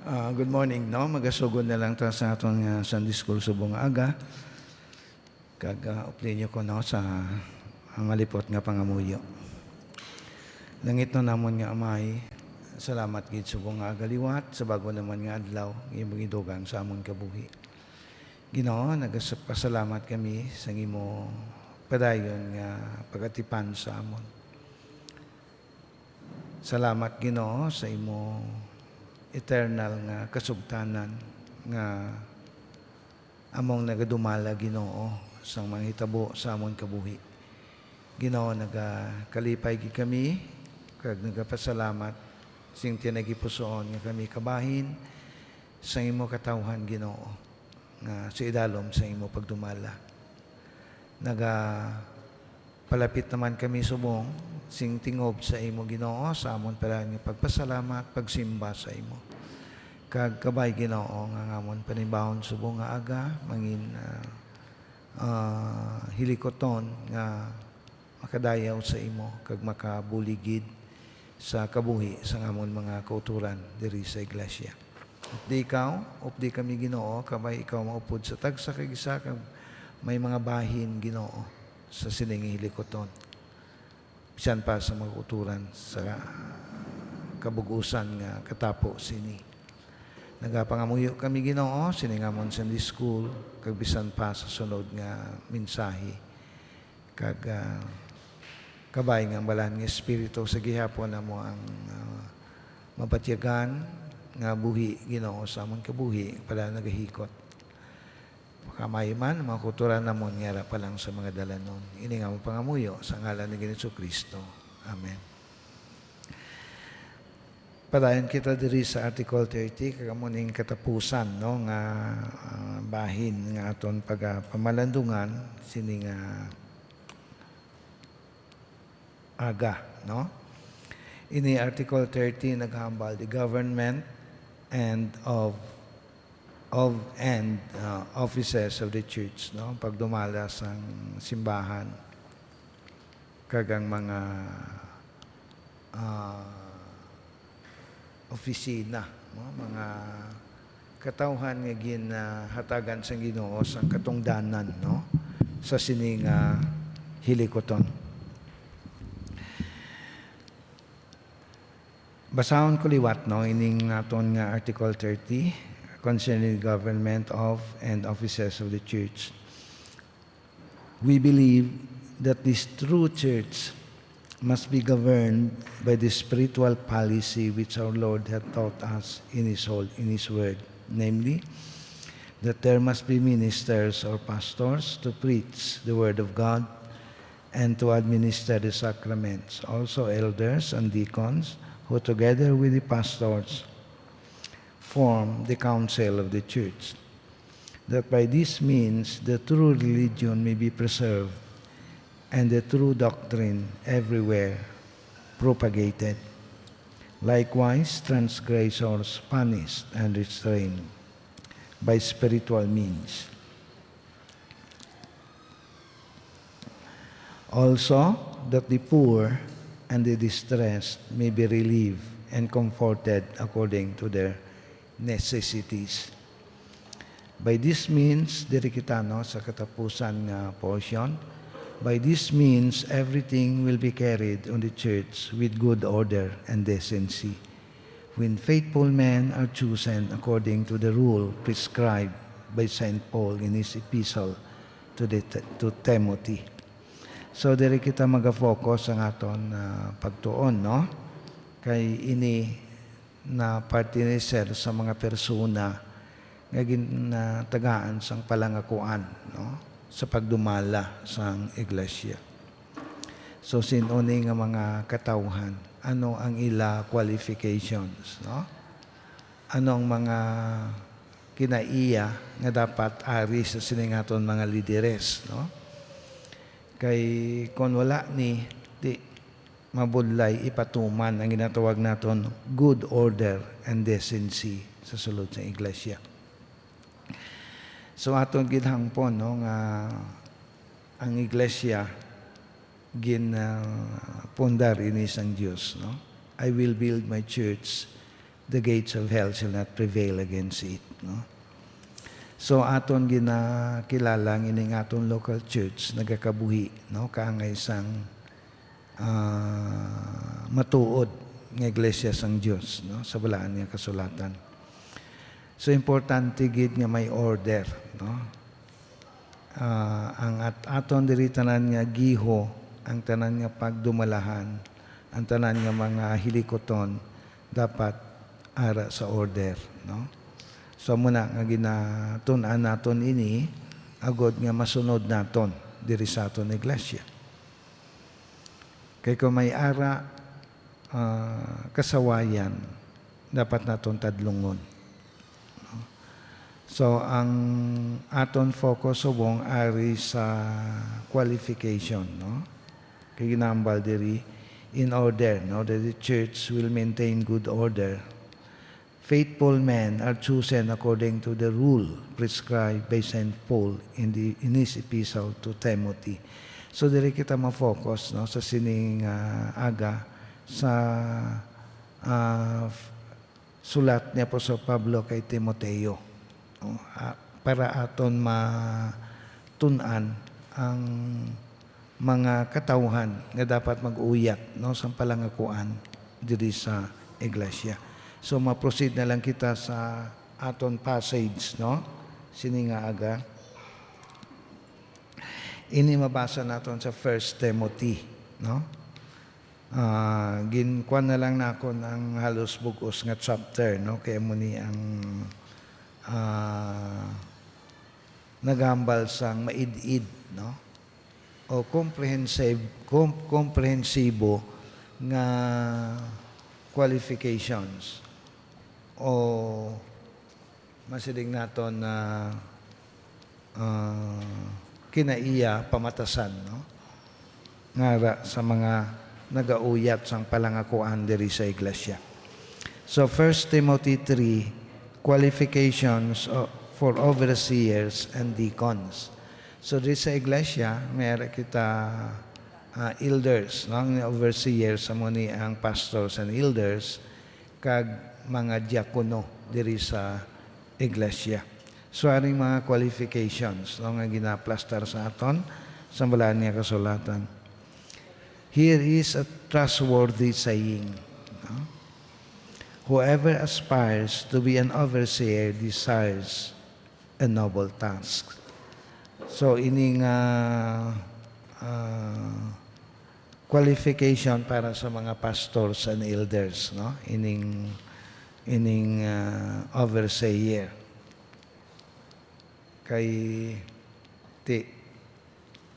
Good morning, no? Magasugod na lang ta sa atong Sunday School subong aga. Upli nyo ko, no, sa malipot nga pangamuyo. Langit no namon nga amay, salamat gid subong aga liwat, sa bago naman nga adlaw, imong idugang sa amon kabuhi. Ginoo, nagpasalamat kami sa imo padayon nga pagatipan sa amon. Salamat Ginoo sa imo eternal nga kasugtanan nga among nagadumala Ginoo sang manghitabo sa amon kabuhi. Ginoo, nagakalipay gid kami kag nagapasalamat sing tinagipusoon nga kami kabahin sa imo katawhan Ginoo nga sa idalom sa imo pagdumala. Palapit naman kami subong sing tingob sa imo Ginoo sa amon pala nga pagpasalamat, pagsimba sa imo. Kag kabay Ginoo nga amon panibahon subong nga aga mangin hilikoton nga makadayaw sa imo kag makabuligid sa kabuhi sa amon mga kauturan diri sa iglesia. Updi kami Ginoo, kabay ikaw maupod sa tagsa kag isa kag may mga bahin Ginoo sa siningi hilikoton. Bisan pa sa mga kauturan sa kabugusan nga katapo sini. Nagapangamuyo kami Ginoo siningamon Sunday School kag bisan pa sa sunod nga mensahe kag kabay nga balan nga espiritu sa gihapon namo ang mapatyagan nga buhi Ginoo sa amon kabuhi pala nagahikot. Kamay man mga kultura namon nga pa lang sa mga dalanon. Ini nga mo pangamuyo sa ngalan ni Jesucristo. Amen. Padayon kita diri sa Article 30 kag amo ning katapusan, no, nga bahin nga aton pamalandungan sini nga aga, no. Ini Article 30 naghambal the government and offices of the church, no, pagdumala sang simbahan kagang mga opisina, no, mga katawhan nga ginhatagan sang Ginoo sang katungdanan, no, sa sining hilikoton. Basahon ko liwat, no, ining naton nga Article 30 concerning the government of and offices of the church. We believe that this true church must be governed by the spiritual policy which our Lord had taught us in His Word, namely, that there must be ministers or pastors to preach the Word of God and to administer the sacraments, also elders and deacons who together with the pastors form the council of the church, that by this means the true religion may be preserved and the true doctrine everywhere propagated. Likewise, transgressors punished and restrained by spiritual means. Also, that the poor and the distressed may be relieved and comforted according to their necessities. By this means, diri kita, no, sa katapusan nga portion, by this means everything will be carried on the church with good order and decency, when faithful men are chosen according to the rule prescribed by St. Paul in his epistle to Timothy. So diri kita mag-focus ang aton pagtuon, no, kay ini na partiniser sa mga persona nga ginatagaan sang palangakuan, no, sa pagdumala sang iglesia. So sinuni nga mga katawhan, ano ang ila qualifications, no? Ano ang mga kinaiya nga dapat ari sa siningaton mga lideres, no? Kay kung wala ni di mabudlay ipatuman ang ginatawag naton good order and decency sa sulod sa iglesia. So aton gidhangpon, no, nga ang iglesia pundar ini sang Dios, no. I will build my church the gates of hell shall not prevail against it, no? So aton ginakilala ining aton local church nagakabuhi, no, kaangay sang matuod nga iglesia sang Dios, no, sa balaan nga kasulatan. So importante gid nga may order, no? Ang aton diri tanan nga giho, ang tanan nga pagdumalahan, ang tanan nga mga hilikoton dapat ara sa order, no? So muna nga ginatun-an naton ini agod nga masunod naton diri sa aton iglesia. Kay kung may ara kasawayan dapat naton tadlungon. So ang aton focus subong ari sa qualification, no? Kay ginambal diri in order, no, that the church will maintain good order. Faithful men are chosen according to the rule prescribed by St. Paul in his epistle to Timothy. So diri kita ma-focus, no, sa sining aga sa sulat ni Apostol Pablo kay Timoteo, no, para aton matun-an ang mga katawhan nga dapat mag-uyat, no, sa palangakuan diri sa iglesia. So ma-proceed na lang kita sa aton passage, no, sini nga aga. Ini mabasa naton sa 1 Timothy, no? Ginkuan na lang nako ang halos bugos nga chapter, no, kay mo ni ang nagambal sang maid-id, no, o komprehensibo nga qualifications o masiling naton na kinaiya pamatasan, no, ngara sa mga nagauyat sang palangakuan diri sa iglesia. So 1 Timothy 3, qualifications for overseers and deacons. So diri sa iglesia mayroon kita elders, no, ang overseers amo ni ang pastors and elders kag mga diakono diri sa iglesia. So aring mga qualifications, no, nga ginaplastar sa aton sa balaan nga kasulatan. Here is a trustworthy saying, no? Whoever aspires to be an overseer desires a noble task. So ining qualification para sa mga pastors and elders, no, ining overseer kay ti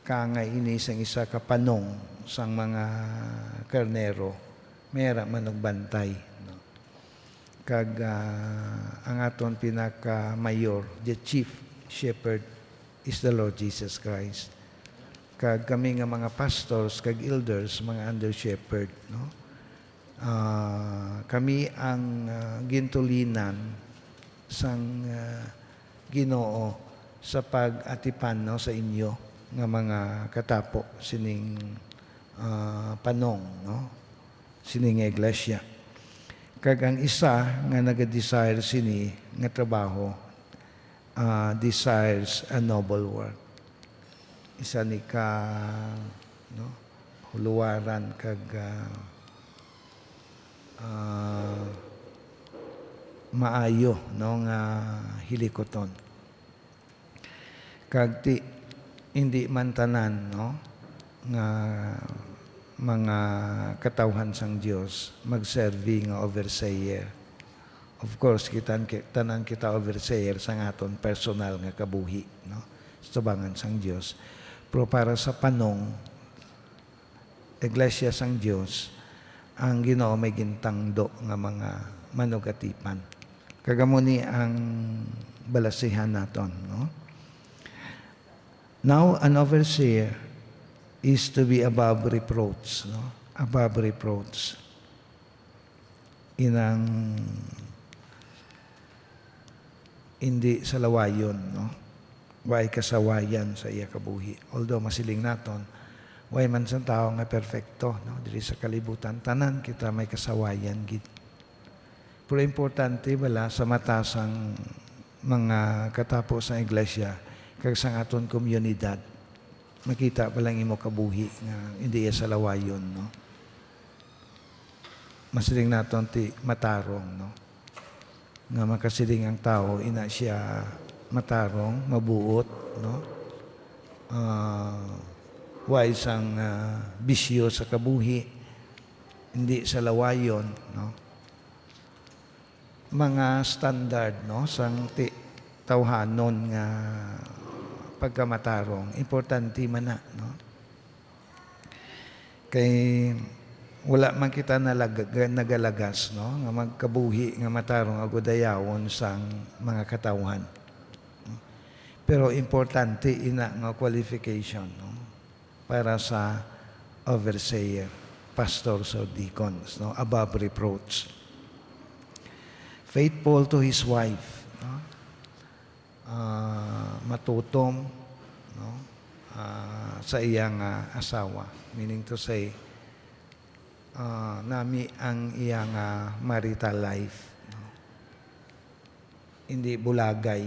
kangay ini sang isa ka panong sang mga karnero mayra manugbantay, no? Kag ang aton pinaka mayor, the chief shepherd is the Lord Jesus Christ. Kag kami nga mga pastors kag elders mga under shepherd, no, kami ang gintulinan sang Ginoo sa pag-atipan, no, sa inyo nga mga katapo sining panong, no, sining iglesia. Kag ang isa nga naga-desire sini nga trabaho desires a noble work. Isa ni ka, no, huluwaran kag maayo, no, nga hilikoton. Kag ti hindi man tanan, no, nga mga katawhan sang Dios magserve nga overseer. Of course tanan kita overseer sang aton personal nga kabuhi, no, sa tubangan sang Dios. Pero para sa panong iglesia sang Dios, ang Ginoo may gintangdo nga mga manugatipan. Kagamo ni ang balasihan naton, no? Now an overseer is to be above reproach, no? Above reproach. Inang hindi sa lawayon, no? Way kasawayan sa iya kabuhi. Although masiling naton, way man sa tao nga perfecto, no? Diri sa kalibutan tanan kita may kasawayan gid. Pero importante bala sa matasang mga katapos sa iglesia kag sa aton komunidad. Makita pa lang imo kabuhi nga hindi sa lawayon, no? Masiling naton ti matarong, no? Nga makasiling ang tao ina siya matarong, mabuot, no? Wa isang bisyo sa kabuhi, hindi sa lawayon, no? Mga standard, no, sang tawhanon nga pagkamatarong importante man na, no? Kay wala man kita nagalagas, no, nga magkabuhi nga matarong agodayawon sang mga katawhan, no? Pero importante ina nga qualification, no, para sa overseer, pastors or deacons, no, above reproach. Faithful to his wife, no? Matutom, no? Sa iyang asawa. Meaning to say, nami ang iyang marital life, no? Hindi bulagay,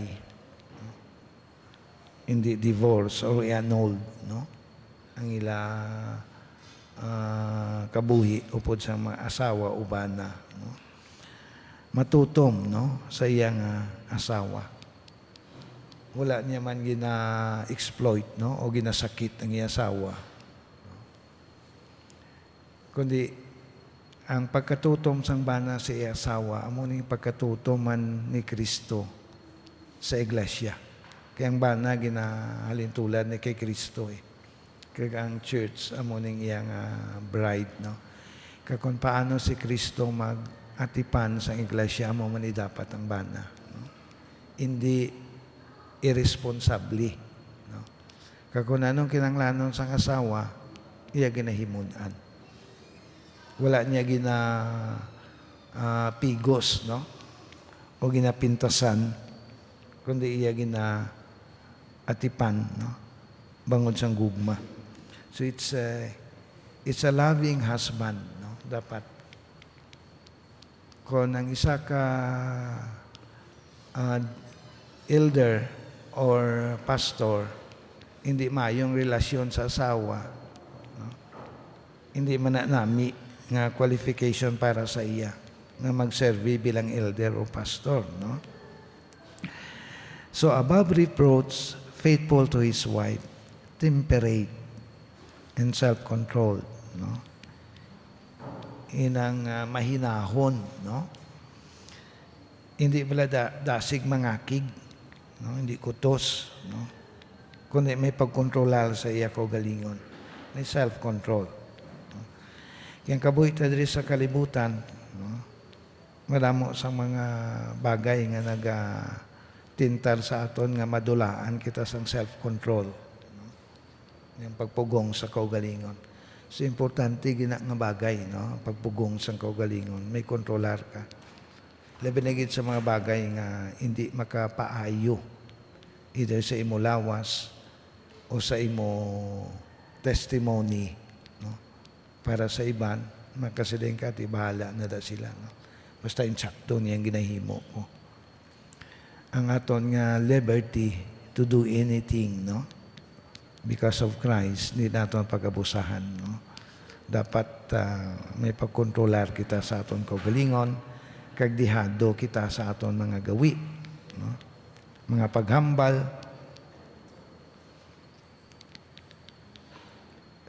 no? Hindi divorce or annulled, no? Ang ila kabuhi upod sa mga asawa ubana, no? Matutom, no, sa iyang asawa. Wala niya man gina-exploit, no, o ginasakit ang iyang asawa, no? Kundi ang pagkatutom sang bana sa iyang asawa amo ning pagkatutom man ni Kristo sa iglesia. Kaya ang bana ginahalintulad ni kay Kristo, kaya ang church amo ning iyang bride, no? Kaya kung paano si Kristo atipan sa iglesia mo man dapat ang bana, no? Hindi irresponsably, no? Kung anong kinanglanon sang asawa, iya ginahimunan. Wala niya pigos, no, o ginapintasan, kundi iya atipan, no, bangod sang gugma. So it's a loving husband, no, dapat. Kung ang isa ka elder or pastor, hindi mayong relasyon sa asawa, no? Hindi man nami nga qualification para sa iya na magserve bilang elder o pastor, no? So above reproach, faithful to his wife, temperate and self-controlled, no? Inang mahinahon, no? Hindi pala dasig mangakig, no? Hindi kutos, no? Kundi may pagkontrolar sa iya kaugalingon. May self-control, no? Yang kabuhi ta diri sa kalibutan, no? Madamo sa mga bagay nga tintal sa aton nga madulaan kita sang self-control, no? Yung pagpugong sa kaugalingon. So, importante nga bagay, no? Pagpugong sa kaugalingon, may kontrolar ka. Labi na gid sa mga bagay nga hindi makapaayo, either sa imo lawas o sa imo testimony, no? Para sa iban, makasiling ka, bahala na da sila, no? Basta insakto niyang ginahimo ko. Ang aton nga liberty to do anything, no? Because of Christ, hindi natin pag-abusahan, no? Dapat may pagkontrolar kita sa aton kaugalingon, kag dihado kita sa aton mga gawi, no? Mga paghambal,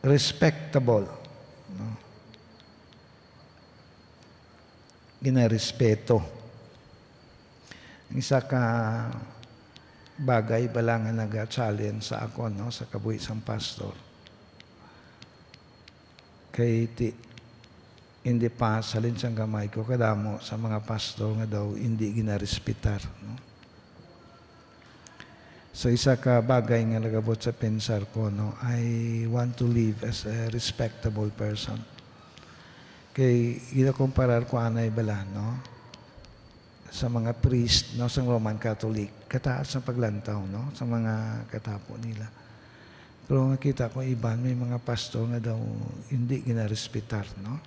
respectable, no? Ginarespeto. Isa ka bagay ba lang nga nag-challenge sa ako, no, sa kabuhi sang pastor. Kay in the past, halin sang gamay ko, kadamo sa mga pastor nga daw hindi ginarespetar, no? So isa ka bagay nga nagabot sa pensar ko, no, I want to live as a respectable person. Kay ginakomparar ko anay bala, no, sa mga priest, no, sa Roman Catholic, kataas ng paglantaw, no, sa mga katapo nila. Pero nakita ko iban, may mga pastor nga daw hindi ginarespetar, no?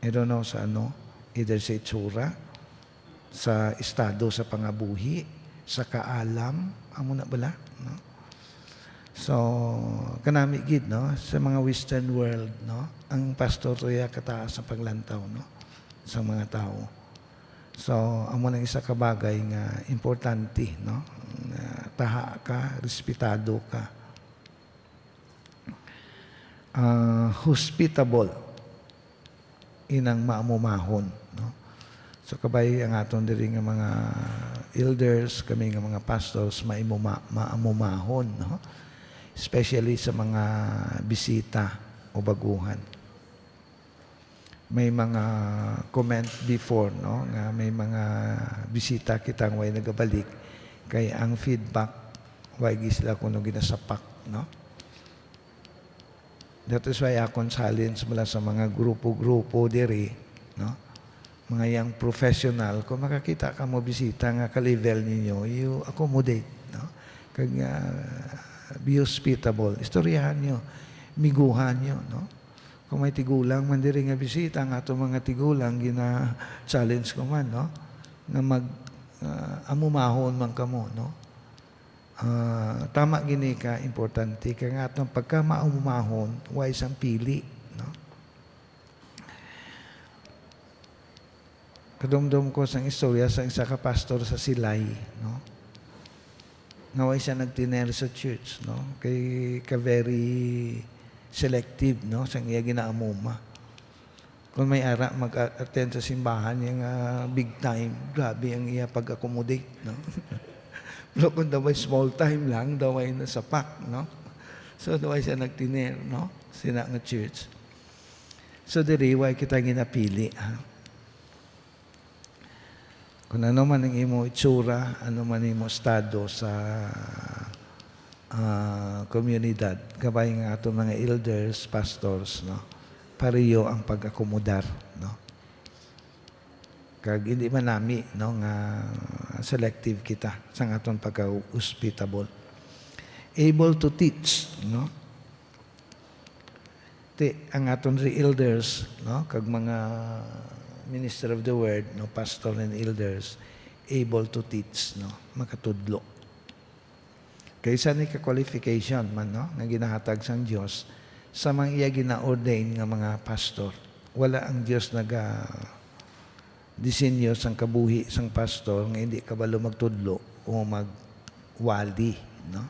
I don't know sa ano, either sa itsura sa estado sa pangabuhi, sa kaalam, amo na bala, no? So, kanami gid, no, sa mga western world, no, ang pastor tuya kataas sa paglantaw, no, sa mga tao. So, amo nang isa ka bagay nga importante, no, na taha ka, respetado ka. Hospitable inang maamumahon, no. So kabay ang aton diri nga mga elders, kami nga mga pastors maamumahon, no, especially sa mga bisita o baguhan. May mga comment before, no, nga may mga bisita kitang way nagabalik kay ang feedback way sila kuno ginasapak, no. That is why akong challenge mula sa mga grupo-grupo diri, no? Mga young professional, kung makakita ka mo bisita nga ka-level ninyo, you accommodate, no? Kag be hospitable. Istoryahan nyo, miguhan nyo, no? Kung may tigulang man diri nga bisita, nga itong mga tigulang, gina-challenge ko man, no? Na amumahon man kamo, no? Tama gini ka, importante ka nga itong pagka maumahon, wise ang pili, no? Kadumdum ko sa istorya sa isa ka pastor sa Silay, no? Ngaway siya nagtiner sa church, no? Kay ka very selective, no, sa iya ginaamuma. Kung may ara mag-attend sa simbahan yung big time, grabe ang iya pag-accommodate, no. Pero kung daw ay small time lang, daw ay nasa pack, no? So daw ay siya nagtiner, no, sina nga church. So diri way kita ginapili, ha. Kung ano man ang imo itsura, ano man imo estado sa komunidad, gabay nga ato mga elders, pastors, no, pariyo ang pag-akomodar, no. Kag hindi man nami, no, nga selective kita sa aton pagka-hospitable. Able to teach, no. Ang aton elders, no, kag mga minister of the word, no, pastor and elders, able to teach, no, makatudlo. Kaysa ni ka-qualification man, no, nga ginahatag sang Dios sa mga iya gina-ordain nga mga pastor. Wala ang Dios disenyo sang kabuhi sang pastor nga hindi kabalo magtudlo o magwali, no.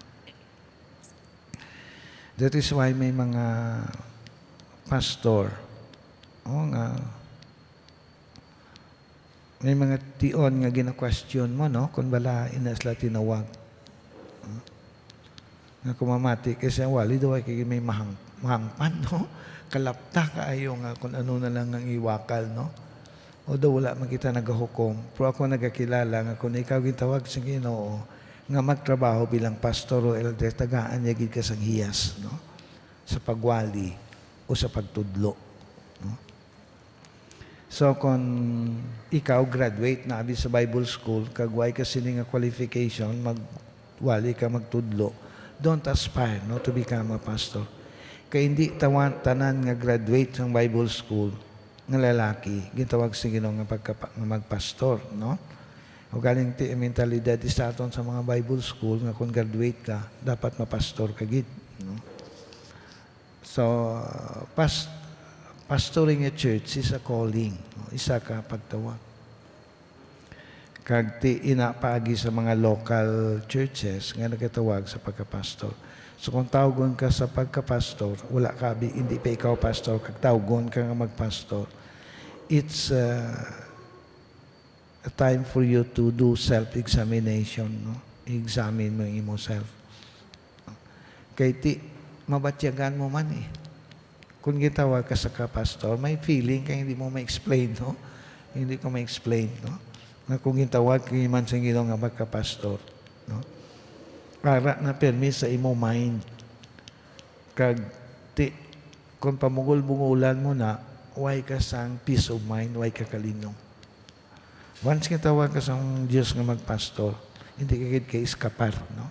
That is why may mga pastor nga may mga tion nga gina-question mo, no, kung bala inasla tinawag, nga kumamati kasi ang wali daw ay may mahangpan, no, kalapta kaayo nga kung ano na lang ang iwakal, no. Although wala man kita nagahukom, pero ako nagakilala nga kung ikaw gitawag sa Ginoo nga magtrabaho bilang pastor o elder, tagaan niya gid ka sang hiyas, no, sa pagwali o sa pagtudlo, no. So kung ikaw graduate na abi sa Bible school, kagway ka sini nga qualification, magwali ka magtudlo, don't aspire, no, to become a pastor. Kaya hindi tanan nga graduate ng Bible school nga lalaki, gitawag sa Ginoo nga magpastor, no? O galing ti mentalidad sa aton sa mga Bible school nga kung graduate ka, dapat mapastor ka gid, no? So, pastoring a church is a calling, no? Isa ka pagtawag. Kag ti inapaagi sa mga local churches nga nagatawag sa pagkapastor. So kung tawgon ka sa pagkapastor, wala ka, hindi pa ikaw pastor, kag tawgon ka nga magpastor, it's a time for you to do self-examination, no? I-examine mo yung self. Kaya mabatyagan mo man, eh. Kung gitawag ka sa kapastor, may feeling kaya hindi mo ma-explain, no? Hindi ko ma-explain, no? Na kung gitawag kayo man sa Ginoo nga magkapastor, no? Para na permis sa imo mind. Kag kung pamugol-bungulan mo na, why ka sang peace of mind, why ka kalinong. Once kitawag ka sang Diyos nga magpastor, hindi ka iskapar, no?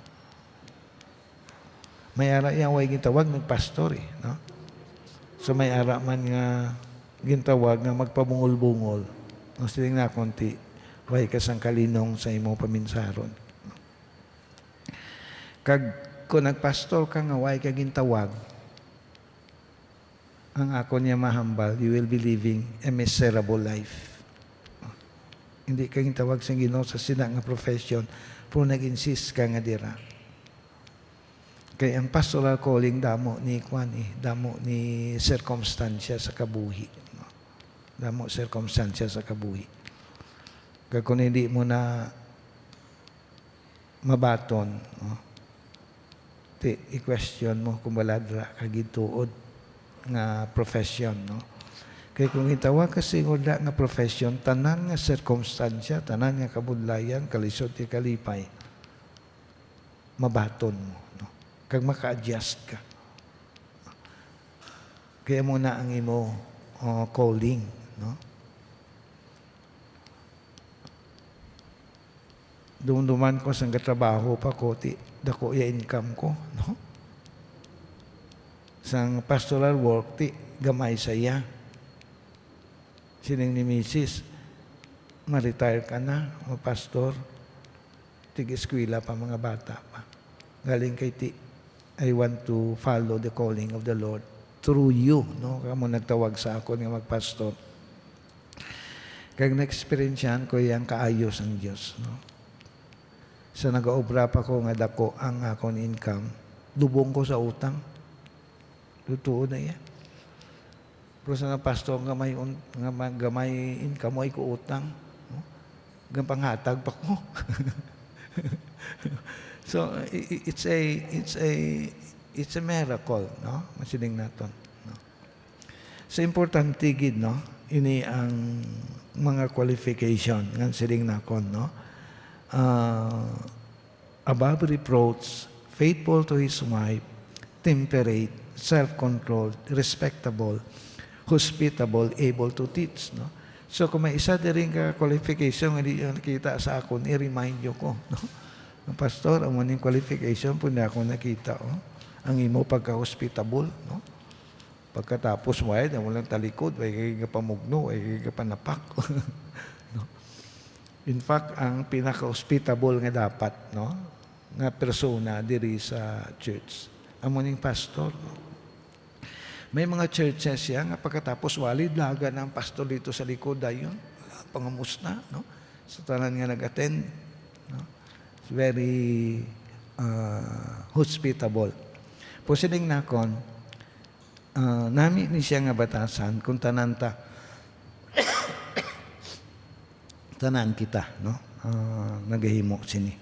May ara yan, why gitawag magpastor, eh, no? So may ara man nga gintawag nga magpabungol-bungol. No, siling na konti, Way kasang kalinong sa imo paminsaron. Kag kung nagpastor ka nga way ka gintawag, ang ako niya mahambal, you will be living a miserable life. Hindi ka gintawag sa Ginoo sa sina nga profession, pero nag-insist ka nga dira. Kaya ang pastoral calling damo ni damo ni circumstansya sa kabuhi. Damo circumstansya sa kabuhi. Kaya kung hindi mo na mabaton, i-question mo kung baladra kagituod nga profession, no? Kaya kung itawag ka singoda nga profession, tanan nga circumstansya, tanan nga kabudlayan, kalisod ti kalipay, mabaton mo, no? Kag maka-adjust ka. Kaya mo na ang imo calling, no? Dumduman ko sa trabaho pa ko, dako ya income ko, no? Sang pastoral work, gamay saya. Sining ni Mrs., ma-retire ka na, o pastor, tig-eskwela pa mga bata pa. Galing kay I want to follow the calling of the Lord through you, no? Kamo nagtawag sa ako nga magpastor. Kag na-experiencean ko yang kaayos ang Diyos, no? Sa nag-aobra pa ko nga dako ang akong income, lubong ko sa utang. Totoo na yan. Pero sa pastor nga gamay income mo ay ko utang. No? Panghatag pa ko. So it's a miracle, no? Masiling naton, no? So importante gid, no? Ini ang mga qualification nga siling nakon, no? Above reproach, faithful to his wife, temperate, self-controlled, respectable, hospitable, able to teach, no? So kung may isa din ka qualification nga di nakita sa akon, i-remind nyo ko, no? Pastor, ang maning qualification po na ako nakita, ang imo pagka-hospitable, no? Pagkatapos why na walang talikod, way ka pamugno, way ka panapak. No? In fact, ang pinaka-hospitable nga dapat, no, nga persona diri sa church, ang maning pastor, no? May mga churches siya nga pagkatapos walid laga ng pastor dito sa likod dayon, pangamusta, no? Sa tanan nga nag-attend, no? It's very hospitable. Posiling nakon, nami ni siya nga batasan kung tanan kita, no? Nagahimo sini.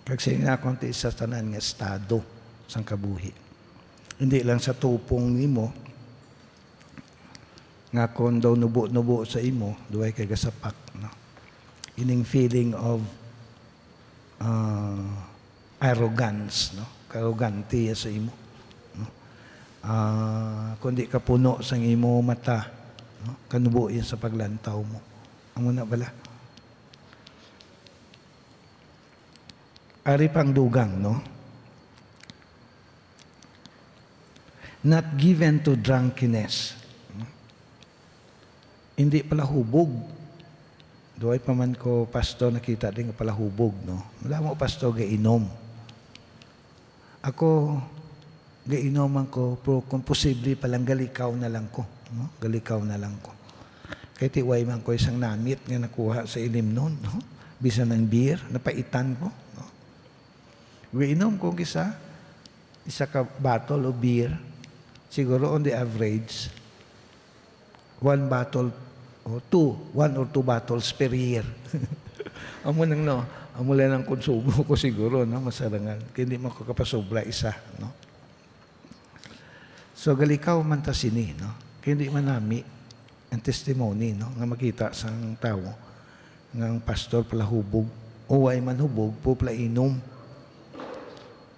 Kag siling nakon ti sa tanan nga estado sang kabuhi. Hindi lang sa tupong nimo nga kon daw nubo sa imo, duay kay gasapak, no? Ining feeling of arrogance, no? Arrogante sa imo, no? Kundi ka puno sang imo mata, no? Kanubo yan sa paglantaw mo. Amo na bala. Ari pang dugang, no? Not given to drunkenness. Hindi pala hubog. Doay pa man ko, pastor, nakita din pala hubog, no? Wala mo, pastor, gainom. Ako, gainoman ko, pero kung posible palang galikaw na lang ko, no? Galikaw na lang ko. Kaya tiway man ko isang namit nga nakuha sa ilim noon, no? Bisa ng beer, napaitan ko, no? Gainom ko isa ka bottle of beer, siguro on the average, one or two bottles per year. Amo lang, no? Amo lang ang konsumo ko siguro, no? Masarangan. Kaya hindi mo kapasobra isa, no? So, galikaw man ta sini, no? Kaya hindi man nami ang testimony, no? Nga makita sa tao nga ang pastor pala hubog. O ay man hubog, po pala inom.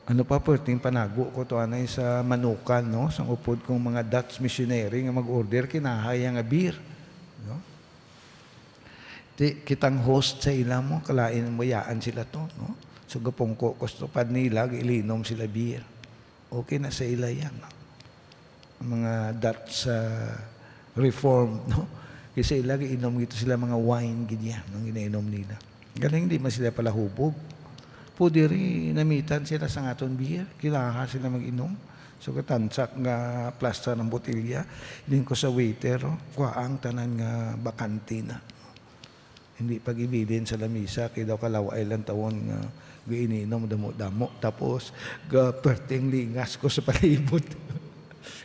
Ano pa po, ting panago ko to anay sa Manukan, no? Sa upod kong mga Dutch missionary nga mag-order, kinahay nga beer. No? Kitang host sa ila mo, kalain mo yaan sila to, no? So gapong ko, kustupad nila, ilinom sila beer. Okay na sa ila yan, no? Mga Dutch reformed, no? Kasi lagi inom ito sila mga wine, ganyan, ang ginainom nila. Galing di man sila pala hubog. Pwede rin namitan sila sa aton beer. Kailangan sila mag-inom. So katansak nga plaster ng botilya. Din ko sa waiter, kuhaang tanan nga bakante na. Hindi pag-ibilin sa lamisa, kaya daw kalaway lang tawon nga ininom damo-damo. Tapos, perting lingas ko sa palibot.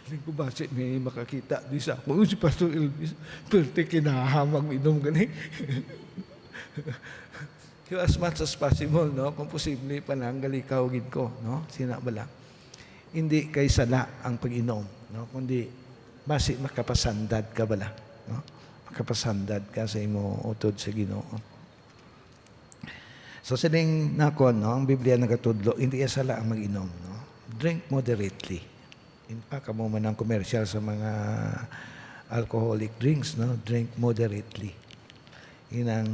Hindi ko bakit may makakita di sa ako. Si Pastor Elvis, perte kinahamag inom gani. So, as much as possible, no? Kung posible, pananggal ikaw gid ko, no? Sinabala. Hindi kay sala ang pag-inom, no? Kundi basi makapasandad ka bala, no? Makapasandad ka sa imo utod sa Ginoo. So sining nako, no, ang Biblia nagatudlo, hindi sala ang mag-inom, no? Drink moderately. In fact, kamo man ang commercial sa mga alcoholic drinks, no? Drink moderately. Inang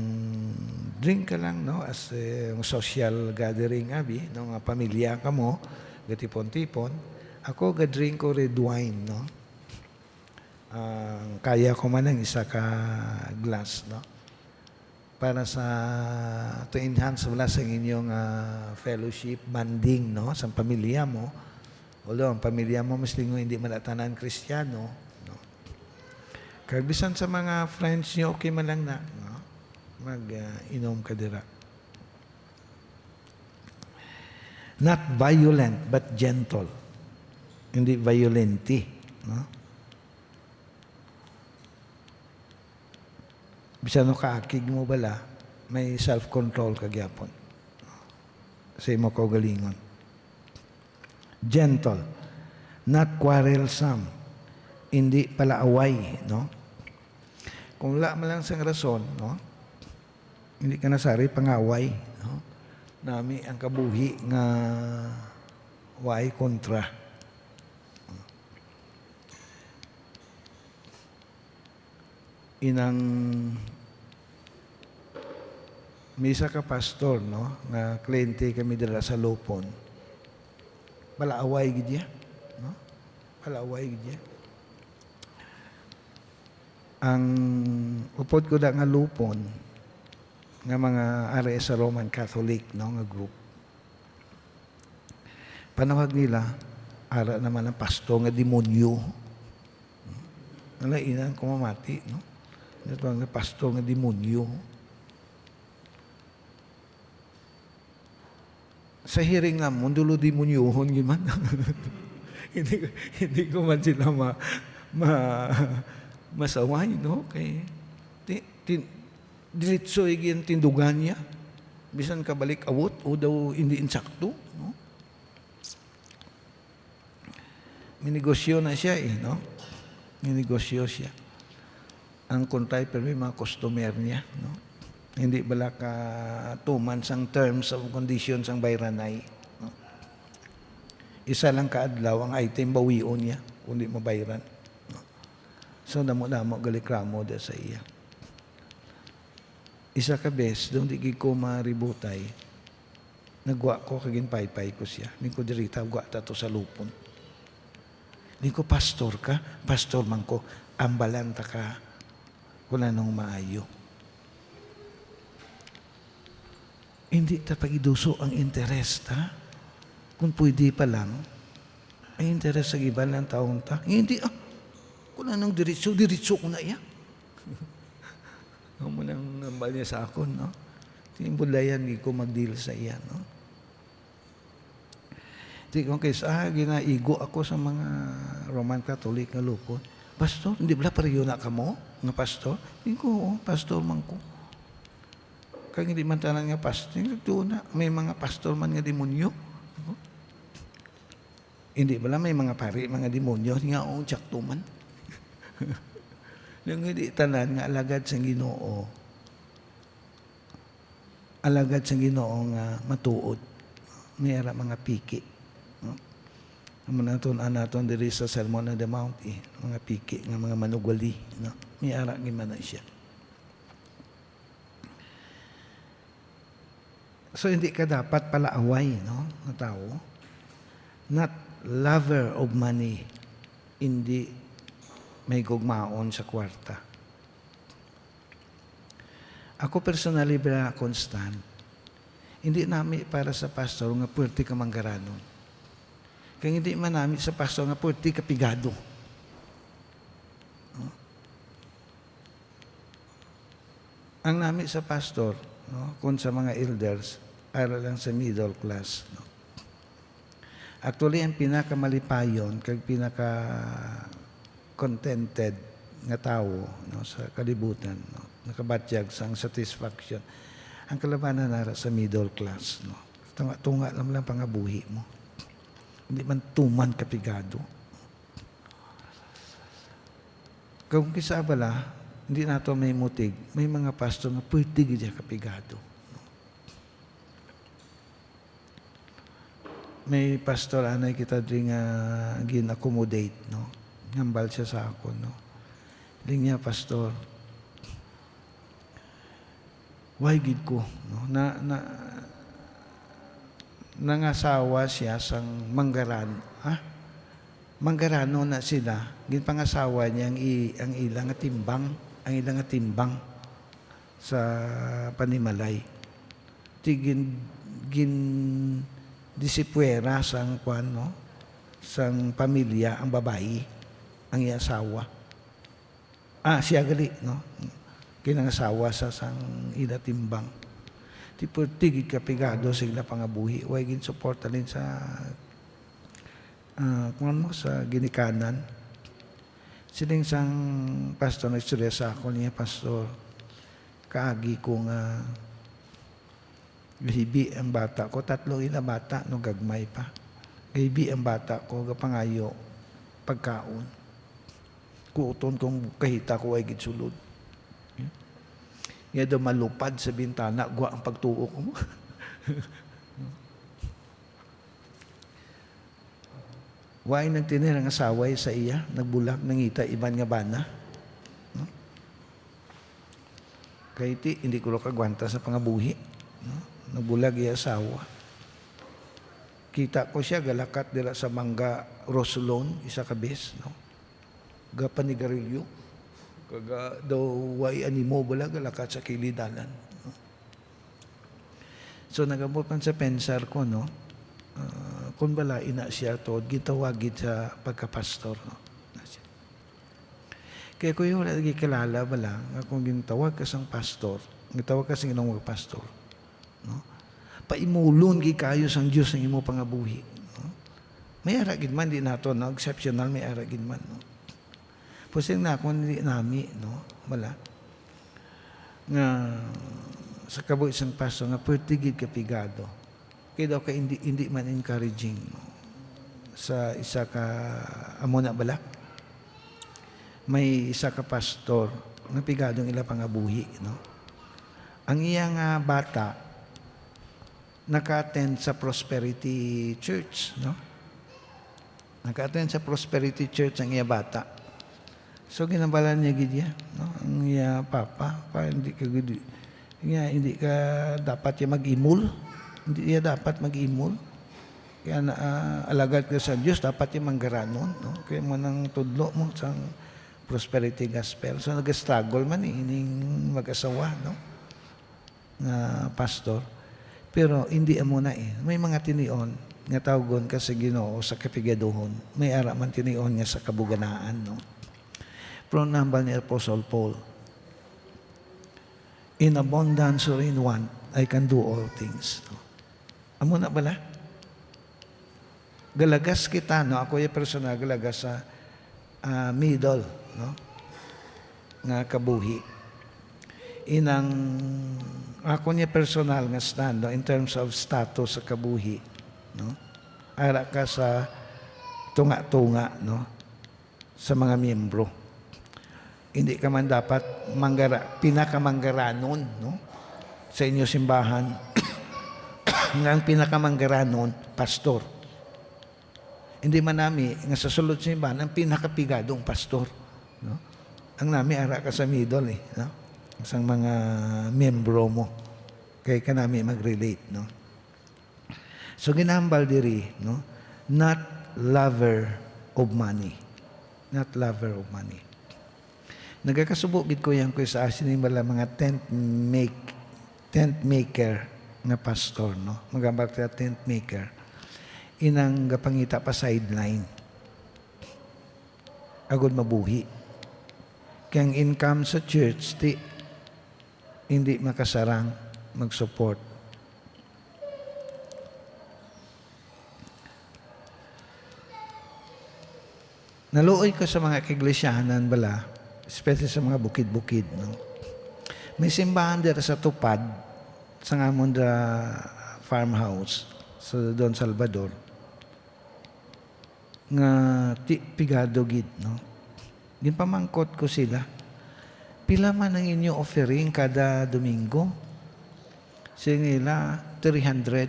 drink ka lang, no, as social gathering abi, no, nga pamilya ka mo, gatipon-tipon. Ako ga-drink ko red wine, no. Kaya ko man ng isa ka glass, no, para sa to enhance wala sa inyong fellowship, bonding, no, sa pamilya mo. Although ang pamilya mo mas lingo hindi malatanan Kristiyano, no. Kaya bisan sa mga friends niyo, okay man lang na, no, mag-inom ka dira. Not violent, but gentle. Hindi violenti, no? Bisan no kaakig mo bala, may self-control kagyapon. Sa imo kaugalingon. Gentle, not quarrelsome, hindi palaaway, no? Kung wala man lang sang rason, no? Hindi ka nasari pangaway, no? Nami ang kabuhi nga way kontra. Inang misa ka pastor, no, nga kliyente kami dala sa Lupon. Palaaway gid ya, no? Palaaway gid ya. Ang upod ko da nga Lupon nga mga ari sa Roman Catholic, no, nga group. Panawag nila ara naman ang pasto nga demonyo. Nalainan ko mamati, no? Ito ang pasto nga demonyo. Sa hearing nga mo, dulo demonyohon giman. hindi ko man sila masaway, no? Kay diretso igin tindugan niya. Bisan kabalik awot o daw hindi insakto, no? Minegosyo na siya, no? Minegosyo siya. Ang kontray pero may mga customer niya, no? Hindi bala ka 2 months ang terms of conditions ang bayranay, no? Isa lang kaadlaw ang item bawion niya kundi mabayran, no? So damo-damo galikramo da sa iya. Isa ka bes, doon di ko maributay, nagwa ko kagin paypay ko siya. Hindi ko dirita, gwa tato sa Lupon. Hindi ko, pastor ka? Pastor man ko, ambalanta ka. Wala nang maayo. Hindi ta pagiduso ang interest, ha? Kung pwede pa lang, ay interest sa iba ng taong ta. Hindi, wala nang diretso ko na iya. Ang munang nambal niya sa akon, no? Timbulayan, hindi ko mag-deal sa iya, no? Di ko kaysa, ginaigo ako sa mga Roman Catholic na Lupon. Pastor, hindi ba pareho na ka mo, nga pastor? Hindi ko, pastor man ko. Kaya hindi man tanan nga pastor, doon na, may mga pastor man nga demonyo. No? Hindi ba may mga pari, mga demonyo, nga tsakto man. Nung hindi tanan nga alagad sa Ginoo, alagad sa Ginoo nga matuod, mayara mga piki. No? Naton diri sa Sermon on the Mount, mga piki nga mga manugwali, no? Mayara gimana siya. So hindi ka dapat palaaway, no, na tao. Not lover of money, hindi may gugmaon sa kwarta. Ako personally ba constant. Hindi nami para sa pastor nga puwerte ka manggaranon. Kaya hindi man nami sa pastor nga puwerte ka pigado. No? Ang nami sa pastor, no, kung sa mga elders, para lang sa middle class. No? Actually, ang pinakamalipayon, kag pinaka-contented nga tao, no, sa kalibutan, no, nakabatyag sa satisfaction, ang kalabanan nara sa middle class. No? Tunga lang pangabuhi mo. Hindi man tuman kapigado. Kung kisa bala, hindi nato may mutig, may mga pastor nga pwede gid kapigado. May pastor anay kita din nga gin-accommodate, no? Ngambal siya sa ako, no? Ling niya, pastor, why gid ko, no? Nangasawa siya sang manggaran, manggarano na sila, ginpangasawa niya ang ilang timbang sa panimalay. Gin disipwera sang kwan, no? Sang pamilya ang babae, ang iasawa. Siya gali, no? Kinangasawa sa sang ila timbang. Ti pertigid kapigado sigla pangabuhi. Way gin support alin sa kung mo sa ginikanan. Siling sang pastor na istorya sa ako niya, pastor, kaagi ko nga hibi ang bata ko, 3 ila bata, no, gagmay pa. Hibi ang bata ko, gapangayo, pagkaon. Kuuton kong kahita ko ay gitsulod. Nga daw malupad sa bintana, gwa ang pagtuo ko mo. Waay nagtinir ang asaway sa iya, nagbulag, nangita, iban nga bana. No? Kaya hindi ko kagwanta sa pangabuhi. No? Nagbulag iya asawa. Kita ko siya, galakat dila sa Mangga Rosolon, isa kabis, no? Gapanigarilyo. Kaga daw way animo bala, galakat sa kilidanan. No? So nagabot man sa pensar ko, no? Kung bala ina siya to, gitawagid sa pagkapastor. No? Kaya ko yung wala kilala bala, kung gintawag ka sang pastor, gitawag ka sang inong pastor, no? Paimulon gi kayo sang Dios ang imo pangabuhi. No? May aragid man di nato, no? Exceptional may aragid man. No? Pusing na kung hindi nami, no? Wala. Nga sa kabuhi sang pastor nga pertigid kapigado. Kaya daw ka hindi man encouraging, no? Sa isa ka amo na bala. May isa ka pastor nga pigadong ila pangabuhi, no? Ang iyang bata naka-attend sa Prosperity Church, no? Naka-attend sa Prosperity Church ang iya bata. So ginabalan niya gid ya, no? Ang iya papa, hindi ka gid, hindi ka dapat ya mag-imol. Hindi ya dapat mag-imol. Kaya alagad ka sa Diyos, dapat ya manggaranon, no? Kaya mo nang tudlo mo sa Prosperity Gospel. So nag-struggle man ining mag-asawa, no? Na pastor. Pero hindi amo na May mga tinion nga tawgon ka sa Ginoo sa kapigaduhon. May ara man tinion nga sa kabuganaan, no? Pero nambal ni Apostle Paul, in abundance or in want, I can do all things. No? Amo na bala? Galagas kita, no? Ako yung personal galagas sa middle, no? Nga kabuhi. Inang ako niya personal nga stand, no? In terms of status sa kabuhi, no? Ara ka sa tunga-tunga, no? Sa mga miyembro. Hindi ka man dapat pinakamanggaranon, no? Sa inyo simbahan. Nga ang pinakamanggaranon, pastor. Hindi man nami, nga sa sulod simbahan, ang pinakapigadong pastor, no? Ang nami ara ka sa middle, no? Sang mga miyembro mo. Kaya ka nami mag-relate, no? So ginambal diri, no? Not lover of money. Not lover of money. Nagakasubok gid ko yang ko sa asin bala mga tent maker nga pastor, no? Magambak ta tent maker. Inang gapangita pa sideline. Agod mabuhi. Kaya ang income sa church, hindi makasarang mag-support. Naluoy ko sa mga kaiglesyaanan bala, especially sa mga bukid-bukid, no? May simbahan dira sa Tupad, sa ngamon da farmhouse, sa Don Salvador, nga pigado gid, no? Ginpamangkot ko sila. Pila man ang inyo offering kada Domingo? Singila 300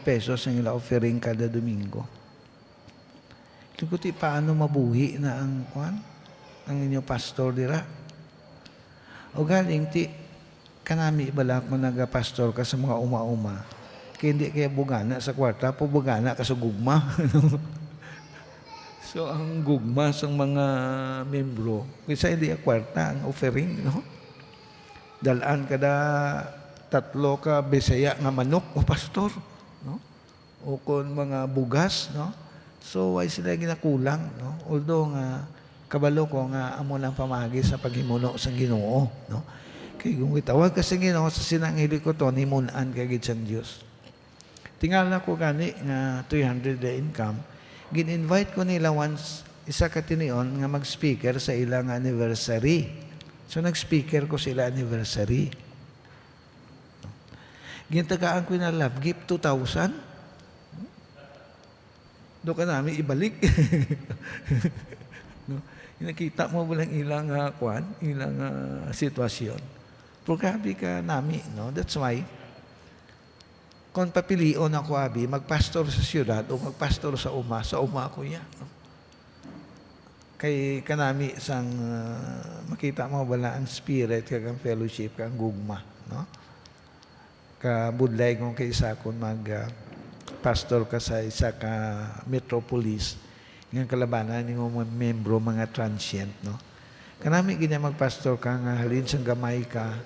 pesos ang ila offering kada Domingo. Likuti paano mabuhi na ang inyo pastor dira. O galing kanami bala kung nagapastor ka sa mga uma-uma, kaya hindi kaya bugana sa kwarta, po bugana ka sa gugma. So ang gugma sa mga membro, kaysa hindi kwarta ang offering, no? Dalaan kada 3 ka Bisaya nga manok o pastor, no? O kung mga bugas, no? So, ay sila ginakulang, no? Although nga, kabalo ko nga amo lang pamagi sa paghimuno sa Ginoo, no? Kaya kung itawag ka sa Ginoo, sa sinangili ko to, nimunan kagid sa Diyos. Tingala ko gani nga 300 the income, gin-invite ko nila once, isa ka tinion nga mag-speaker sa ilang anniversary. So, nag-speaker ko sila anniversary. Gintagaan ko na love gift 2,000. Doon ka namin ibalik. No? Nakita mo ba lang ilang ilang sitwasyon. Pero grabe ka namin, no? That's why, kung papilion ako, abi, magpastor sa siyudad o magpastor sa uma ko yan. No? Kay kanami sang makita mo bala ang spirit, kagang fellowship, kagang gugma, no? Kabudlay kung kaysa kung pastor ka sa isa ka metropolis, ng kalabanan ng mga membro, mga transient, no? Kanami ganyan magpastor ka nga halin sang gamay ka,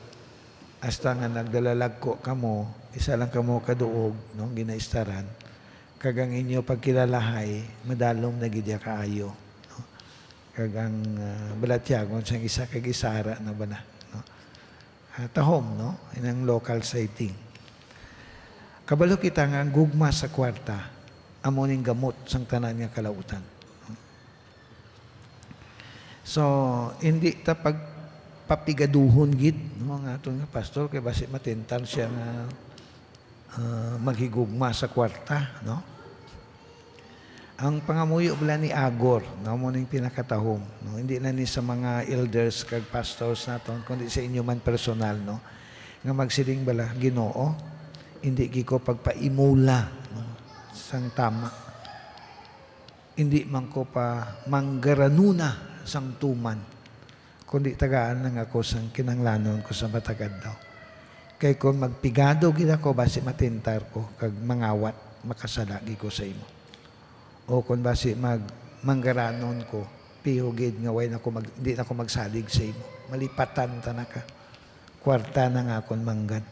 hasta nga nagdalalag ka mo, isa lang ka mo kaduog, no? Ginaistaran, kagang inyo pagkilalahay, madalong nagidya kaayo, no? Kagang balatyagon sang isa kagisara na ba na, no? Tahom, no? Inang local sighting. Kabalo kita nga gugma sa kwarta, amoning gamot sang tanan nga kalautan. So, hindi ta pagpapigaduhon gid, no, nga atong pastor kay basi matentan siya nga maghigugma sa kwarta, no? Ang pangamuyo bala ni Agor, no, mo ning pinakatahom, no? Hindi na ni sa mga elders kag pastors naton, kundi sa inyo man personal, no? Nga magsiling bala, Ginoo, hindi ko pagpaimula, no, sang tama. Hindi man ko pa manggaranuna sang tuman, kundi tagaan lang ako sang kinanglanon ko sa matagad daw. Kay kung magpigado gid ako, basi matintar ko, kag mangawat, makasalagi ko sa imo. O kung basi manggaranon ko, pihugid nga way hindi na ako magsalig sa imo. Malipatan ta na ka. Kwarta na nga akong manggan.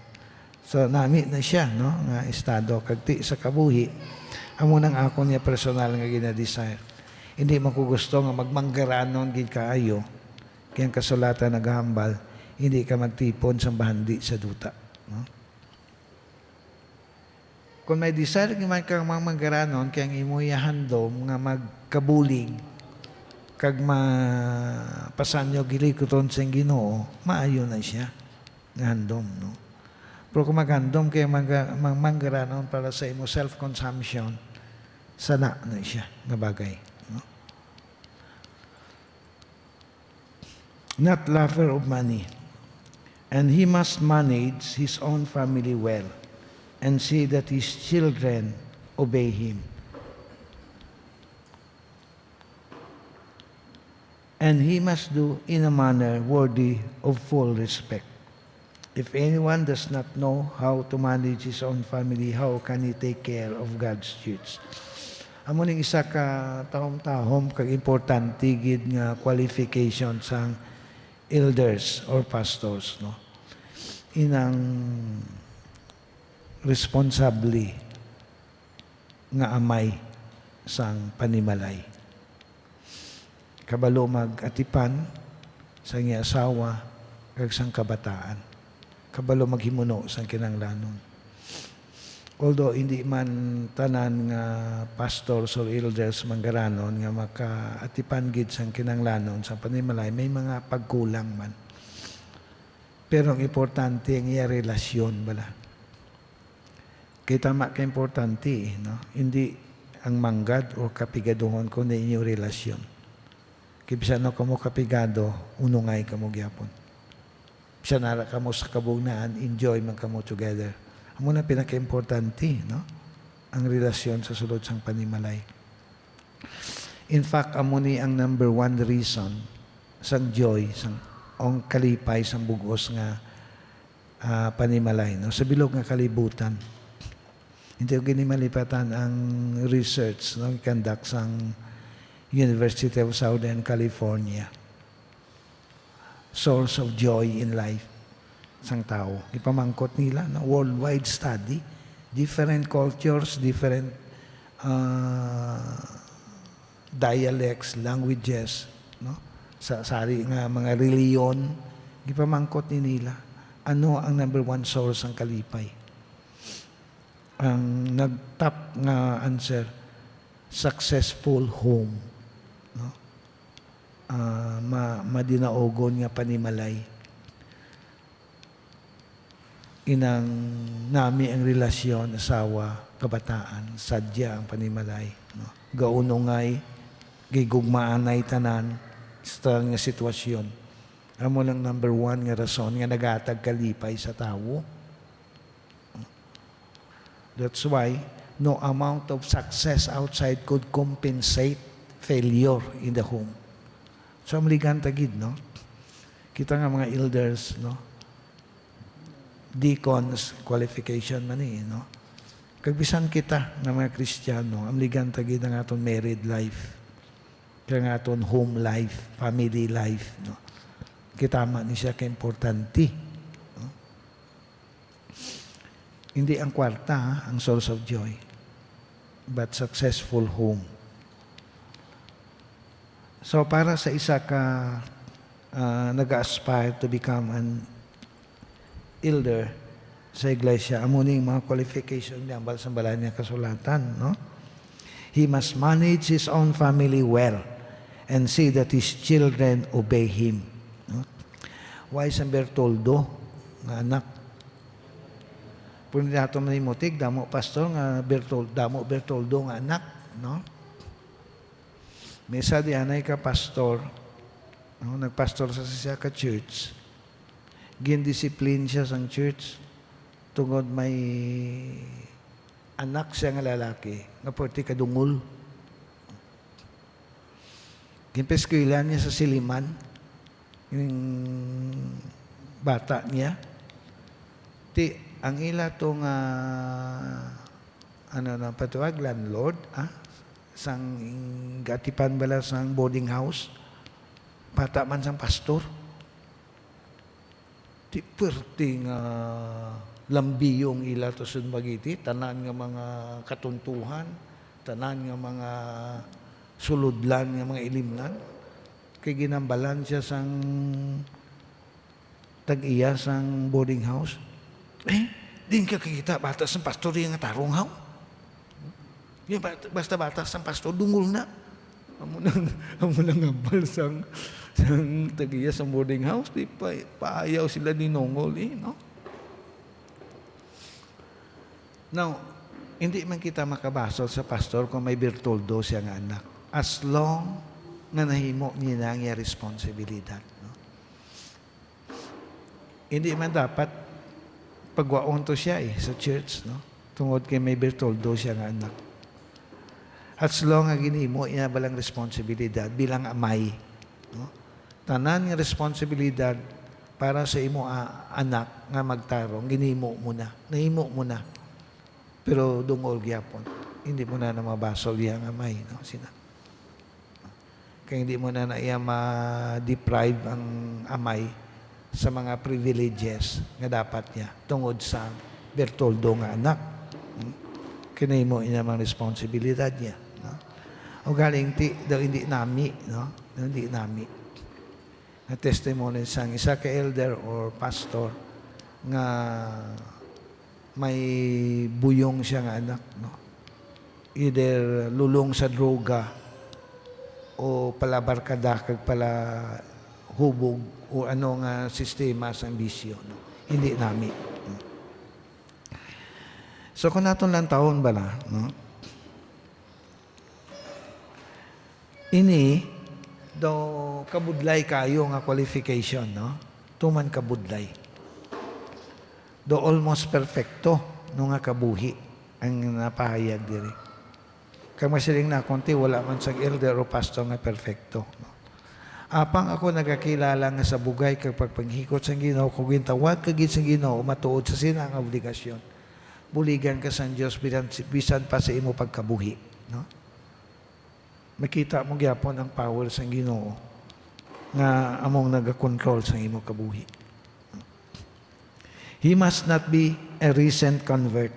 So, nami na siya, no? Nga estado, kagti sa kabuhi, amo nang ako niya personal nga ginadesire. Hindi man ko gusto nga magmanggaranon gid kaayo, kayang kasulatan naghambal, hindi ka magtipon sa bahandi sa duta, no? Kung may desire man kang manggaranon, kayang imuyahandom nga magkabulig, kag mapasanyo gilikuton sa Ginoo, maayo na siya, nga handom, no? Pero kung maghandom kayo manggaranon para sa imo self-consumption, sana na siya nga bagay, no? Not lover of money. And he must manage his own family well and see that his children obey him. And he must do in a manner worthy of full respect. If anyone does not know how to manage his own family, how can he take care of God's church? Amo ning isa ka tahom-tahom kag importante gid nga qualification sang elders or pastors, no? Inang responsably nga amay sang panimalay. Kabalo mag-atipan sa iya asawa kag sang kabataan. Kabalo maghimuno sang kinahanglanon. Although hindi man tanan nga pastors or elders manggaranon nga makaatipan gid sang kinahanglanon sa panimalay, may mga pagkulang man. Pero ang importante ang iya relasyon bala. Kay tama ka importante, no? Hindi ang manggad o kapigaduhon kundi inyong relasyon. Kay bisan no kamo kapigado, unungay kamo gyapon. Bisan ara kamo sa kabugnaan, enjoy man kamo together. Amo na pinaka-importante, no? Ang relasyon sa sulod sang panimalay. In fact, amo ni ang number one reason sang joy, sang ang kalipay, sang bugos nga panimalay, no? Sa bilog nga kalibutan. Hindi ko ginimalipatan ang research, no? Conduct sang University of Southern California. Source of joy in life sang tao. Ipamangkot nila na worldwide study, different cultures, different dialects, languages, no? Sa sari nga mga reliyon, ipamangkot ni nila ano ang number one source ng kalipay. Ang nag-top nga answer, successful home, no? Madinaogon nga panimalay. Inang nami ang relasyon, asawa, kabataan, sadya ang panimalay, no? Gaunongay, gigugmaanay tanan, sa nga sitwasyon. Amo lang number one nga rason nga nagatag kalipay sa tao. That's why no amount of success outside could compensate failure in the home. So, maligan tagid, no? Kita nga mga elders, no? Deacons qualification man no? Kagbisan kita ng mga Kristiyano, amligan tagid ang aton married life, kaya ang aton home life, family life, no? Kitama ni siya ka-importante, no? Hindi ang kwarta ang source of joy, but successful home. So para sa isa ka nag-aspire to become an elder sa iglesia, amo ning mga qualification niya bal sa balaan niya kasulatan, no? He must manage his own family well and see that his children obey him, no? Why San Bertoldo nga anak pun dato man imotig damo pastor nga Bertoldo nga anak, no? Mesa di anay ka pastor, no? Nagpastor sa siya ka church, gindisiplin siya sang church tungod may anak siya nga lalaki nga porti kadungol. Ginpeskwela niya sa Siliman yung bata niya. Ang ila tong patuwag landlord, sang gatipan bala sang boarding house, bata man sang pastor. Ti perting lambiyong ila to sun magiti, tanan nga mga katuntuhan, tanan nga mga suludlan nga mga ilimnan, kay ginambalan siya sang tag-iya sang boarding house. Din ka kikita batas ng pastor yung tarong haw. Basta batas ng pastor, dungol na. Amo nang ngabal sang tag-iya sa boarding house, di paayaw sila ni Nongol, no? Now, hindi man kita makabasol sa pastor kung may Bertoldo siya nga anak. As long na nahimo niya na ang responsibilidad, no? Hindi man dapat pagwaon to siya sa church, no? Tungod kay may Bertoldo siya nga anak. As long nga ginimo niya balang responsibilidad bilang amay, no? Tanan nga responsibilidad para sa imo anak nga magtarong, ginimo mo na, nahimo mo na. Pero dungol gyapon. hindi mo na mabasol yang amay, no? Kaya hindi mo na iya ma-deprive ang amay sa mga privileges nga dapat niya tungod sa Bertoldo nga anak. Kinay mo inamang responsibilidad niya. No? O galing daw hindi nami, no? Hindi nami. Na testimony sang isa ka elder or pastor nga may buyong siya nga anak, no? Either lulong sa droga o palabarkada kag pala hubog o ano nga sistema sa bisyo, no? Hindi nami. No? So kung naton lang taon bala, no? Ini do kabudlay kayo nga qualification, no? Tuman kabudlay. Do almost perfecto no nga kabuhi ang napahayag diri. Kaya masiling na konti, wala man sa elder o pastor nga perfecto. No? Apang ako nagakilala nga sa bugay kag pagpanghikot sa Ginoo, kung gintawag kagid sa Ginoo, matuod sa sina ang obligasyon. Buligan ka sa Diyos bisan pa sa imo pagkabuhi. No? Makita mo gyapon ang power sa Ginoo nga among nagakontrol sa imo kabuhi. He must not be a recent convert,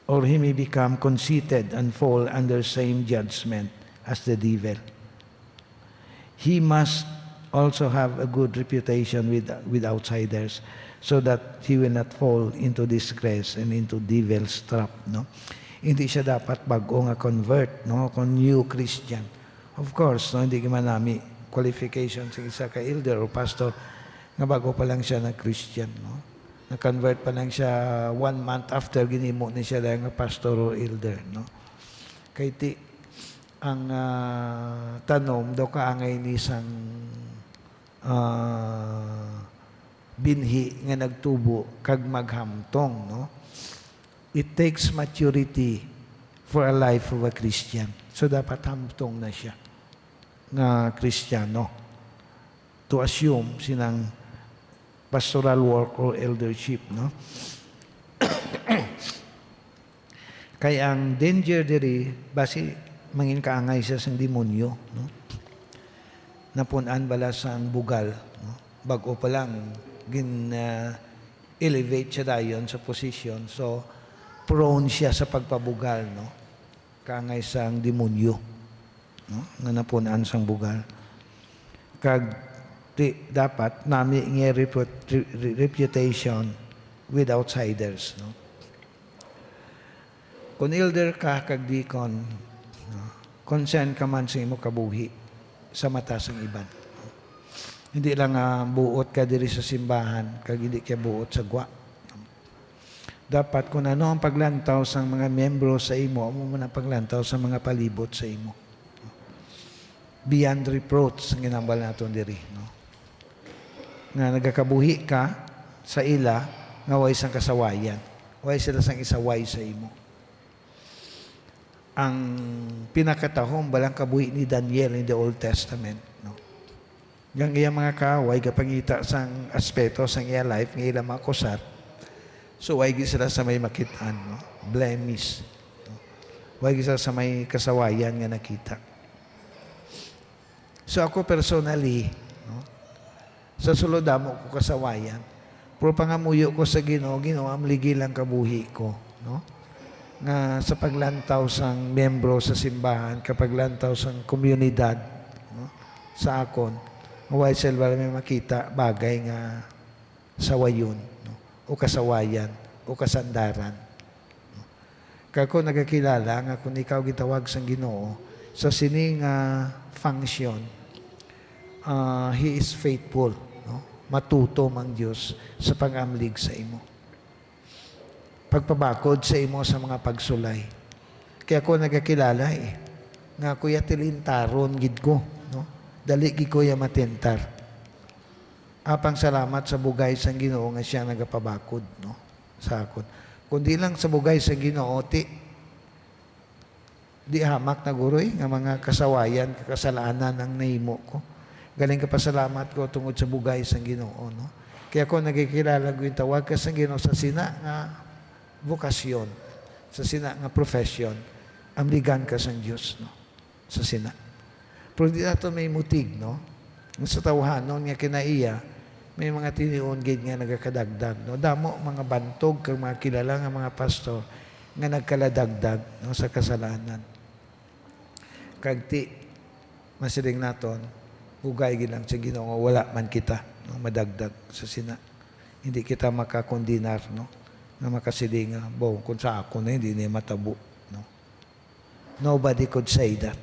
or he may become conceited and fall under same judgment as the devil. He must also have a good reputation with outsiders so that he will not fall into disgrace and into devil's trap. No? Hindi siya dapat bago nga convert, no? Kung new Christian. Of course, no? Hindi man nami qualification sa isa ka elder o pastor nga bago pa lang siya na Christian. No? Na-convert pa lang siya 1 month after ginimo ni siya dahil nga pastor o elder. No? Kaya ang tanom daw kaangay ni isang binhi nga nagtubo kag maghamtong. No? It takes maturity for a life of a Christian. So dapat hamtong na siya nga Kristiyano to assume sinang pastoral work or eldership, no? Kaya ang danger diri basi mangin kaangay siya sa demonyo, no? Napunan bala sa bugal, no? Bago pa lang elevate siya dayon sa position, so prone siya sa pagpabugal, no? Kaangay sa demonyo, no? Nga napunan sang bugal. Kag dapat nami nga reputation with outsiders. No? Kung elder ka kag deacon, no? Concern ka man sa imo kabuhi sa mata sang iban. No? Hindi lang buot ka diri sa simbahan kag hindi ka buot sa gwa. No? Dapat kung ano ang paglantaw sa mga membro sa imo, amo man ang paglantaw sa mga palibot sa imo. No? Beyond reproach ang ginambal naton diri. No? Nga nagakabuhi ka sa ila nga way sang kasawayan. Way sila sang isaway sa imo. Ang pinakatahom balang kabuhi ni Daniel in the Old Testament. No? Yang iya mga kaaway kapangita sang aspeto sang iya life nga ila makusat. So way sila sa may makitaan. No? Blemish. No? Way sila sa may kasawayan nga nakita. So ako personally, sa sulodamo ko kasawayan. Pero pangamuyo ko sa Ginoo, amligi lang kabuhi ko. No? Nga sa paglantaw sang membro sa simbahan, kapag lantaw sang komunidad, no? Sa akon, maway silva may makita bagay nga sawayon, no? O kasawayan, o kasandaran. No? Kako nagakilala nga kung ikaw gitawag sang Ginoo, sa sining function, He is faithful. No? Matuto mang Diyos sa pag-amlig sa imo. Pagpabakod sa imo sa mga pagsulay. Kaya ako nagkakilala nga kuya tilintaron gid ko. No? Dali gid ko ya matentar. Apang salamat sa bugay sang Ginoo nga siya nagapabakod, no? Sa akon. Kundi lang sa bugay sang Ginoo di hamak na guroy nga mga kasawayan, kasalanan ang nahimo ko. Galing ka pasalamat ko tungod sa bugay sang Ginoo, no? Kaya ako nagkikilala ko yung tawag ka sa Ginoo sa sina nga vokasyon, sa sina nga profession, amligan ka sang Dios, no? Sa sina. Pero di nato may mutig, no? Sa tawhanon nga kinaiya, may mga tiniun gid nga nagakadagdag, no? Damo mga bantog kag mga kilala nga mga pastor nga nagkaladagdag, no, sa kasalanan. Kag ti masiling naton, hugay gid lang sa Ginoo, wala man kita, no, madagdag sa sina. Hindi kita makakondinar, no, nga makasiling nga, kung sa ako na hindi niya matabo, no. Nobody could say that.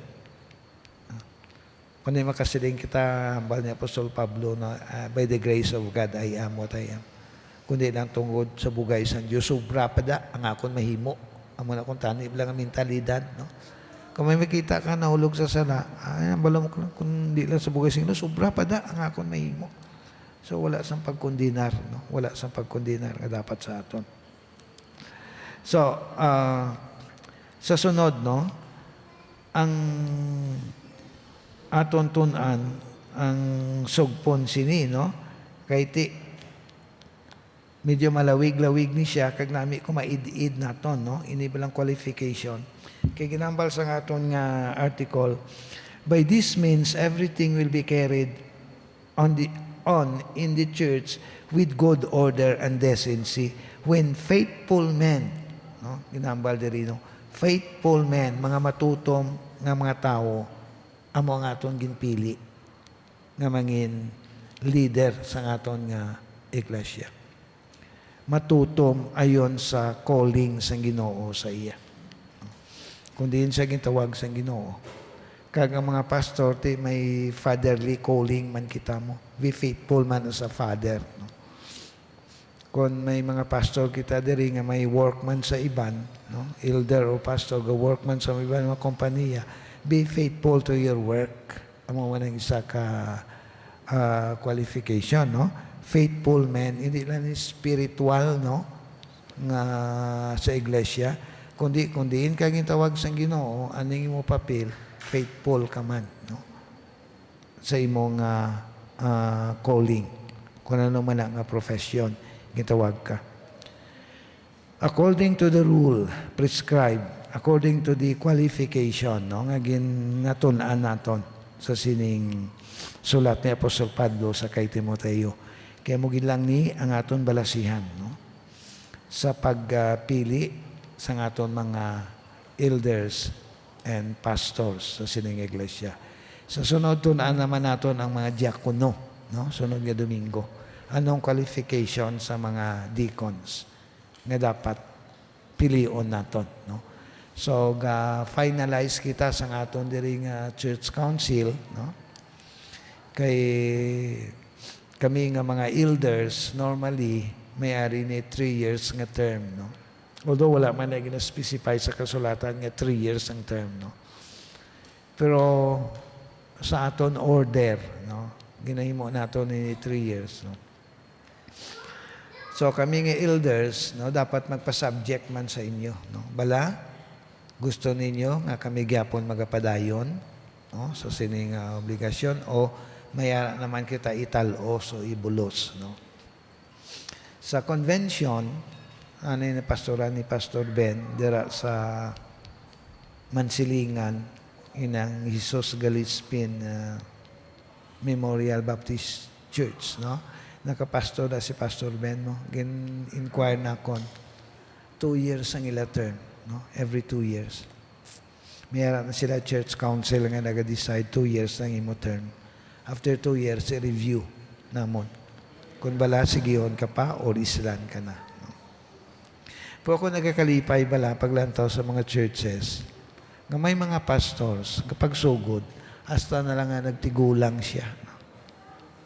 Kung hindi makasiling kita, hambal ni Apostol Pablo, na by the grace of God, I am what I am. Kundi lang tungod sa bugay sa Diyos, sobra pa da, ang akon mahimo. Amo na kung tanib lang ang mentalidad, no? Kung may makita ka na hulog sa sala, ay, bala mo kung di lang sa bugay sa Diyos, sobra pa da, ang akon mahimo. So, wala sang pagkundinar, no? Wala sang pagkundinar nga dapat sa aton. So, sa sunod, no, ang aton tunan, ang sugpon sini, no, kay ti, medyo malawig-lawig ni siya, kag nami ko maid-id naton, no, ini bilang qualification. Kay ginambal sa aton nga article, by this means, everything will be carried on in the church with good order and decency when faithful men, no, ginambal diri, no, faithful men, mga matutom nga mga tao, amo ang aton ginpili nga mangin leader sa aton nga iglesia. Matutom ayon sa calling sa Ginoo sa iya. Kung diin siya gintawag sa Ginoo, kag ang mga pastor ti may fatherly calling man kita mo. Be faithful man as a father, no? Kung may mga pastor kita diri nga may workman sa iban, no, elder o pastor ga workman sa iban mga kompanya, be faithful to your work. Amo man ang isa ka qualification, no? Faithful men, hindi lang spiritual, no, nga sa iglesia, kundiin ka gintawag sa Ginoo, aning imo papel, faithful ka man, no, sa imong calling, kung ano man ang profession gitawag ka. According to the rule prescribed, according to the qualification, no, nga ginatun-an naton sa sining sulat ni Apostol Pablo sa kay Timoteo. Kaya mo lang ni ang aton balasihan, no, sa pagpili sa aton mga elders and pastors sa sining iglesia. Sa sunod tunaan naman naton ang mga diakono, no, sunod nga Domingo. Anong qualification sa mga deacons nga dapat pilion naton, no? So, finalize kita sa aton diri nga church council, no? Kay kami nga mga elders, normally, may-ari ni 3 years nga term, no? Although wala man na gina-specify sa kasulatan nga 3 years ang term, no? Pero sa aton order, no, ginahimo nato ni 3 years, no? So kami nga elders, no, dapat magpa-subject man sa inyo, no? Bala, gusto ninyo nga kami gyapon magapadayon, no, sa sining obligasyon, o maya naman kita italos o ibulos, no? Sa convention, ano yung pastoran ni Pastor Ben, dira sa Mansilingan, inang Jesus Galispin Memorial Baptist Church, no? Nakapastor na si Pastor Ben, no? Gin-inquire na kon 2 years ang ila term, no? Every 2 years. Mayroon na sila church council nga nag-decide 2 years ang imo term. After 2 years, i-review namon. Kung bala, sigihon ka pa o islan ka na. No? Pero ako nagkakalipay bala paglantaw sa mga churches, nga may mga pastors, kapag sugod, hasta na lang nga nagtigulang siya. No?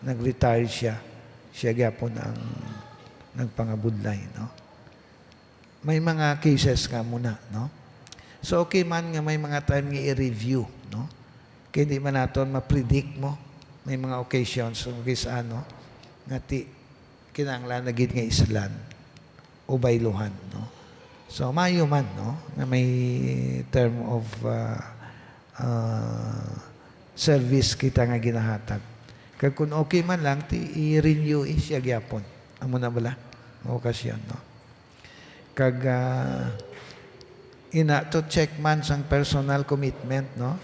Nag-retire siya. Siya gyapon ang nagpangabudlay. No? May mga cases nga muna. No? So okay man nga may mga time nga i-review. No? Kaya hindi man natin ma-predict mo. May mga occasions kung ano, nga kinanglan na gid nga islan o bayluhan, no? So mayo man, no, na may term of service kita nga ginahatag. Kag kung okay man lang, i-renew siya gyapon. Amo na bala? Okasyon, no? Kag ina to check man sang personal commitment, no?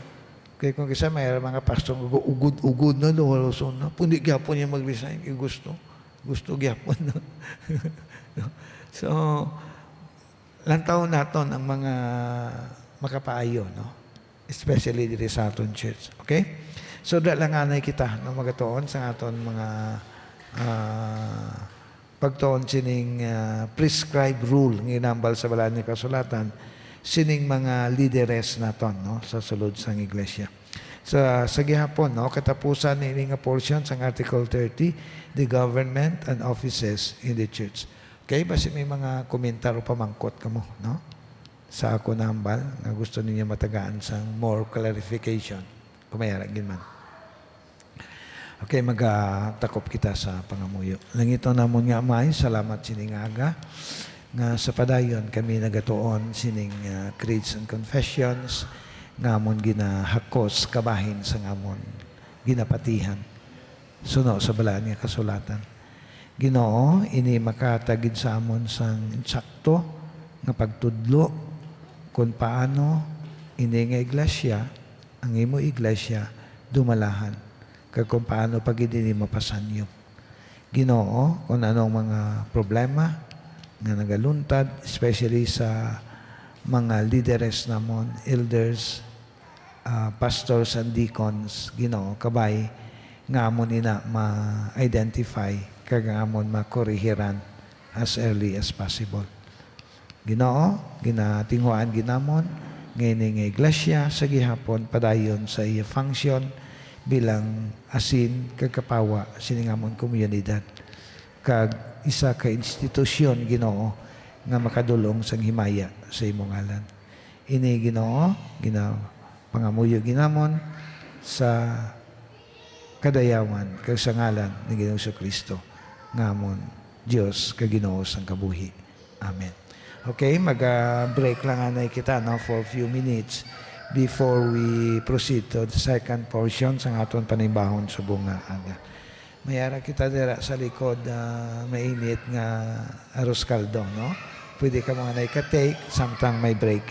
Kaya kung kisa may mga pastor ugod-ugod na luwaluson na, pundi gyapon niya mag-resign, kaya gusto gyapon, no? So, lantaw naton ang mga makapaayo, no? Especially dito sa aton church. Okay? So, lang anay kita, no? Magatuon sa aton mga pagtuon sining prescribed rule ng inambal sa balaan ng kasulatan sining mga lideres naton, no? Sa sulod sang iglesia. Sa gihapon, no? Katapusan ni nga portion sang Article 30, the government and offices in the church. Okay, basi may mga komentar o pamangkot kamo, no? Sa ako nambal nga gusto ninyo matagaan sang more clarification. Kumayara gin man. Okay, magtakop kita sa pangamuyo. Langito namon nga amay, salamat sining aga nga sa padayon kami nagatuon sining creeds and confessions ngamon ginahakos kabahin sa ngamon ginapatihan suno sa balaan nga kasulatan. Ginoo, ini makatagid sa amon sang insakto nga pagtudlo kung paano ini nga iglesia, ang imo iglesia, dumalahan. Kag kung paano pag hindi mapasanyo. Ginoo, kung anong mga problema nga nagaluntad, especially sa mga leaders namon, elders, pastors and deacons, Ginoo, kabay, nga amon ina ma-identify, kag amon makorihiran as early as possible. Ginoo, ginatinghuan ginamon, ngayon nga iglesia, sa gihapon, padayon sa iya function, bilang asin kagkapawa siningamon komunidad kag isa ka institusyon Ginoo nga makadulong sang himaya sa imong ngalan. Ini Ginoo pangamuyo ginamon sa kadayawan kag sa ngalan ni Ginoong Kristo ngamon Dios kag Ginoo sang kabuhi. Amen. Okay, mag-break lang anay kita, no, for a few minutes before we proceed to the second portion sa aton panimbahon sa bunga aga. Mayara kita dira sa likod mainit nga arroz caldo, no? Pwede ka mga naika-take samtang may break.